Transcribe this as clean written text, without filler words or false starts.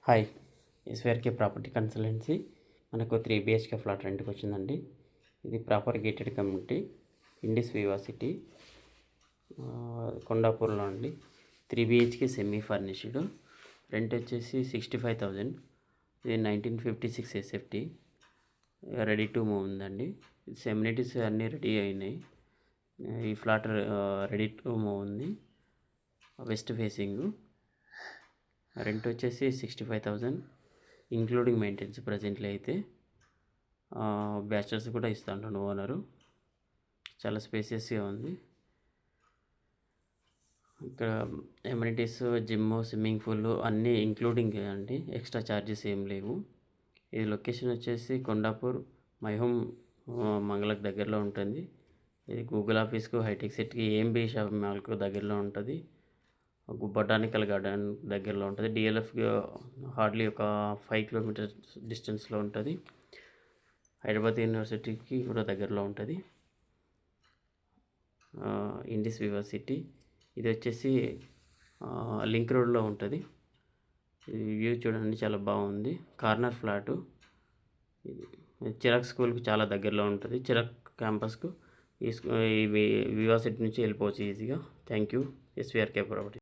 Hi, ఎస్విఆర్కే property consultancy. మనకు 3 BHK flat రెంట్కి వచ్చిందండి. ఇది ప్రాపర్ గేటెడ్ కమ్యూనిటీ, ఇండిస్ వివా సిటీ, కొండాపూర్లో అండి. 3 BHK సెమీ ఫర్నిష్డ్. రెంట్ వచ్చేసి 65,000. ఇది 1956 SFT, రెడీ టు మూవ్ ఉందండి. సెమ్యూనిటీస్ అన్నీ రెడీ అయినాయి. ఈ ఫ్లాట్ రెడీ టు మూవ్ ఉంది. West facing. రెంట్ వచ్చేసి 65,000 ఇంక్లూడింగ్ మెయింటెనెన్స్. ప్రజెంట్లీ అయితే బ్యాచలర్స్ కూడా ఇస్తా అంటాను ఓనరు. చాలా స్పేసియస్గా ఉంది. ఇక్కడ ఎమ్యూనిటీస్, జిమ్, స్విమ్మింగ్ పూల్ అన్నీ ఇంక్లూడింగ్ అండి. ఎక్స్ట్రా ఛార్జెస్ ఏం లేవు. ఇది లొకేషన్ వచ్చేసి కొండాపూర్, మైహోమ్ మంగళకు దగ్గరలో ఉంటుంది. ఇది గూగుల్ ఆఫీస్కు, హైటెక్ సిటీకి, ఏఎంబి షాపింగ్ మాల్కు దగ్గరలో ఉంటుంది. బొటానికల్ గార్డెన్ దగ్గరలో ఉంటుంది. డిఎల్ఎఫ్ హార్డ్లీ ఒక 5 కిలోమీటర్స్ డిస్టెన్స్లో ఉంటుంది. హైదరాబాద్ యూనివర్సిటీకి కూడా దగ్గరలో ఉంటుంది. ఇండిస్ వివా సిటీ. ఇది వచ్చేసి లింక్ రోడ్లో ఉంటుంది. వ్యూ చూడండి, చాలా బాగుంది. Corner flat. ఇది చిరాక్ స్కూల్కి చాలా దగ్గరలో ఉంటుంది. చిరాక్ క్యాంపస్కు ఈ వివా సిటీ నుంచి వెళ్ళిపోవచ్చు ఈజీగా. Thank you. SVRK property.